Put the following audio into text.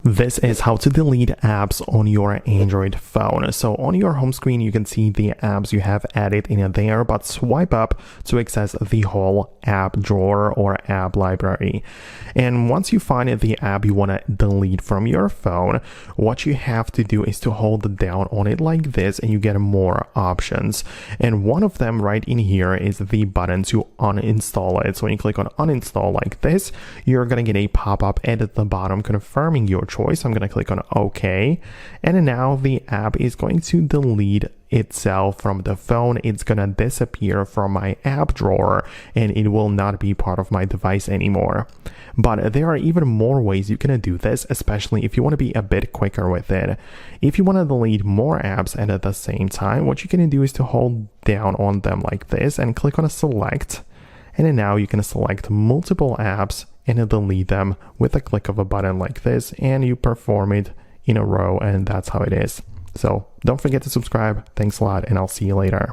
This is how to delete apps on your Android phone. So on your home screen, you can see the apps you have added in there, but swipe up to access the whole app drawer or app library. And once you find the app you want to delete from your phone, what you have to do is to hold down on it like this and you get more options. And one of them right in here is the button to uninstall it. So when you click on uninstall like this, you're going to get a pop-up at the bottom confirming your choice. I'm going to click on OK, and now the app is going to delete itself from the phone. It's going to disappear from my app drawer and it will not be part of my device anymore. But there are even more ways you can do this, especially if you want to be a bit quicker with it. If you want to delete more apps and at the same time, what you can do is to hold down on them like this and click on select. And then now you can select multiple apps and delete them with a click of a button like this, and you perform it in a row, and that's how it is. So don't forget to subscribe. Thanks a lot, and I'll see you later.